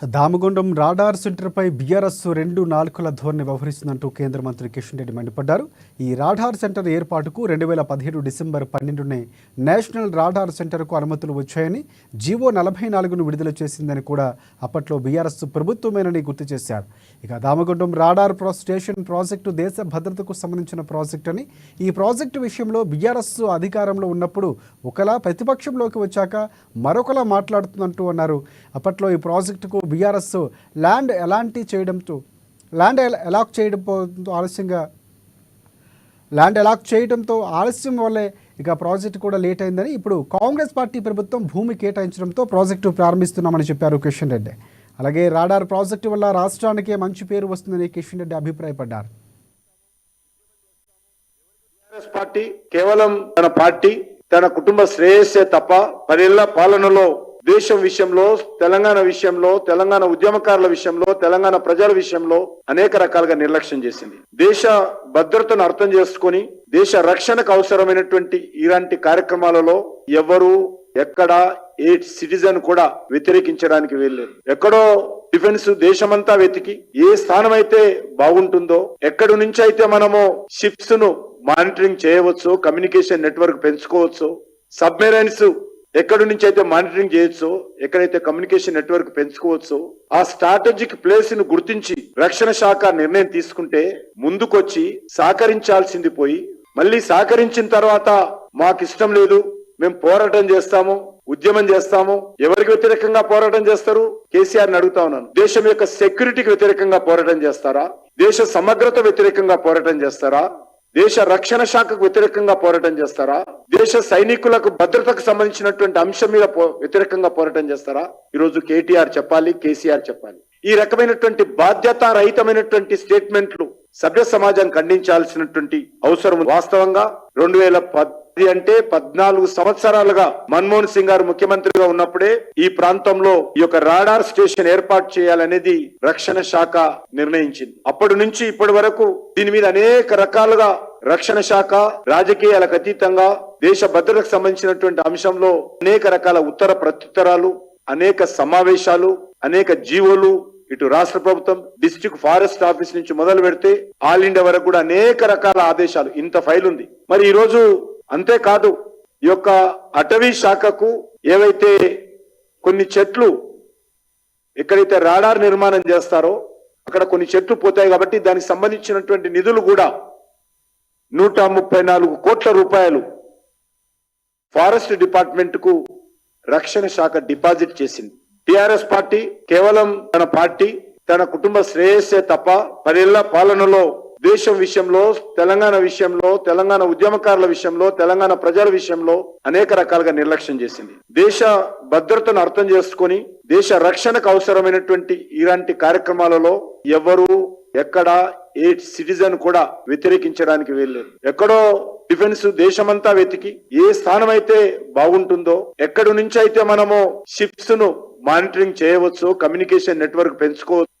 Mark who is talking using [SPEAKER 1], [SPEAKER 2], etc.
[SPEAKER 1] Damagundam radar సెంటర్పై BRS 2 నాలుకల ధోరణి వ్యవహరిస్తుందంటూ కేంద్ర మంత్రి కిషన్ రెడ్డి మండిపడ్డారు. ఈ రాడార్ సెంటర్ ఏర్పాటుకు 2017 డిసెంబర్ 12నే నేషనల్ రాడార్ సెంటర్కు అనుమతులు వచ్చాయని, జీవో 44ను విడుదల చేసిందని కూడా అప్పట్లో బీఆర్ఎస్ ప్రభుత్వమేనని గుర్తు చేశారు. ఇక దామగుండం రాడార్ స్టేషన్ ప్రాజెక్టు దేశ భద్రతకు సంబంధించిన ప్రాజెక్టు అని, ఈ ప్రాజెక్టు విషయంలో బీఆర్ఎస్ అధికారంలో ఉన్నప్పుడు ఒకలా, ప్రతిపక్షంలోకి వచ్చాక మరొకలా మాట్లాడుతుందంటూ అన్నారు. అప్పట్లో ఈ ప్రాజెక్టుకు బీఆర్ఎస్ ల్యాండ్ అలాట్ చేయడంతో ఆలస్యం వల్లే ఇక ప్రాజెక్టు కూడా లేట్ అయిందని, ఇప్పుడు కాంగ్రెస్ పార్టీ ప్రభుత్వం భూమి కేటాయించడంతో ప్రాజెక్టు ప్రారంభిస్తున్నామని చెప్పారు కిషన్ రెడ్డి. అలాగే రాడార్ ప్రాజెక్టు వల్ల రాష్ట్రానికే మంచి పేరు వస్తుందని కిషన్ రెడ్డి అభిప్రాయపడ్డారు.
[SPEAKER 2] పార్టీ కేవలం తన పార్టీ, తన కుటుంబ శ్రేయస్సే తప్ప 10 ఏళ్ల పాలనలో దేశం విషయంలో, తెలంగాణ విషయంలో, తెలంగాణ ఉద్యమకారుల విషయంలో, తెలంగాణ ప్రజల విషయంలో అనేక రకాలుగా నిర్లక్ష్యం చేసింది. దేశ భద్రతను అర్థం చేసుకొని దేశ రక్షణకు అవసరమైనటువంటి ఇలాంటి కార్యక్రమాలలో ఎవరు ఎక్కడ ఏ సిటిజన్ కూడా వ్యతిరేకించడానికి వెళ్ళలేదు. ఎక్కడో డిఫెన్స్ దేశమంతా వెతికి ఏ స్థానం అయితే బాగుంటుందో, ఎక్కడి నుంచి అయితే మనము షిప్స్ ను మానిటరింగ్ చేయవచ్చు, కమ్యూనికేషన్ నెట్వర్క్ పెంచుకోవచ్చు, సబ్మెరైన్స్ ఎక్కడి నుంచి అయితే మానిటరింగ్ చేయొచ్చో, ఎక్కడైతే కమ్యూనికేషన్ నెట్వర్క్ పెంచుకోవచ్చో ఆ స్ట్రాటజిక్ ప్లేస్ ను గుర్తించి రక్షణ శాఖ నిర్ణయం తీసుకుంటే ముందుకొచ్చి సహకరించాల్సింది పోయి, మళ్ళీ సహకరించిన తర్వాత మాకు ఇష్టం లేదు, మేము పోరాటం చేస్తాము, ఉద్యమం చేస్తాము. ఎవరికి వ్యతిరేకంగా పోరాటం చేస్తారు? కేసీఆర్ ని అడుగుతా ఉన్నాను. దేశం యొక్క సెక్యూరిటీకి వ్యతిరేకంగా పోరాటం చేస్తారా? దేశ సమగ్రత వ్యతిరేకంగా పోరాటం చేస్తారా? దేశ రక్షణ శాఖకు వ్యతిరేకంగా పోరాటం చేస్తారా? దేశ సైనికులకు భద్రతకు సంబంధించినటువంటి అంశం మీద వ్యతిరేకంగా పోరాటం చేస్తారా? ఈరోజు కేటీఆర్ చెప్పాలి, కేసీఆర్ చెప్పాలి. ఈ రకమైనటువంటి బాధ్యత రహితమైనటువంటి స్టేట్మెంట్లు సభ్య సమాజం ఖండించాల్సినటువంటి అవసరం. వాస్తవంగా 2010 అంటే 14 సంవత్సరాలుగా మన్మోహన్ సింగ్ గారు ముఖ్యమంత్రిగా ఉన్నప్పుడే ఈ ప్రాంతంలో ఈ యొక్క రాడార్ స్టేషన్ ఏర్పాటు చేయాలనేది రక్షణ శాఖ నిర్ణయించింది. అప్పటి నుంచి ఇప్పటి వరకు దీని మీద అనేక రకాలుగా రక్షణ శాఖ రాజకీయాలకు అతీతంగా దేశ భద్రతకు సంబంధించినటువంటి అంశంలో అనేక రకాల ఉత్తర ప్రత్యుత్తరాలు, అనేక సమావేశాలు, అనేక జీవోలు, ఇటు రాష్ట్ర ప్రభుత్వం, డిస్ట్రిక్ట్ ఫారెస్ట్ ఆఫీస్ నుంచి మొదలు పెడితే ఆల్ ఇండియా వరకు కూడా అనేక రకాల ఆదేశాలు, ఇంత ఫైల్ ఉంది. మరి ఈ రోజు అంతేకాదు, ఈ యొక్క అటవీ శాఖకు ఏవైతే కొన్ని చెట్లు ఎక్కడైతే రాడార్ నిర్మాణం చేస్తారో అక్కడ కొన్ని చెట్లు పోతాయి కాబట్టి దానికి సంబంధించినటువంటి నిధులు కూడా 134 కోట్ల రూపాయలు ఫారెస్ట్ డిపార్ట్మెంట్ కు రక్షణ శాఖ డిపాజిట్ చేసింది. టిఆర్ఎస్ పార్టీ కేవలం తన పార్టీ, తన కుటుంబ శ్రేయస్సే తప్ప 10 ఏళ్ల పాలనలో దేశం విషయంలో, తెలంగాణ విషయంలో, తెలంగాణ ఉద్యమకారుల విషయంలో, తెలంగాణ ప్రజల విషయంలో అనేక రకాలుగా నిర్లక్ష్యం చేసింది. దేశ భద్రతను అర్థం చేసుకొని దేశ రక్షణకు అవసరమైనటువంటి ఇలాంటి కార్యక్రమాలలో ఎవరు ఎక్కడ ఏ సిటిజన్ కూడా వ్యతిరేకించడానికి వెళ్ళలేదు. ఎక్కడో డిఫెన్స్ దేశమంతా వెతికి ఏ స్థానం అయితే బాగుంటుందో, ఎక్కడి నుంచి అయితే మనము షిప్స్ ను మానిటరింగ్ చేయవచ్చు, కమ్యూనికేషన్ నెట్వర్క్ పెంచుకోవచ్చు,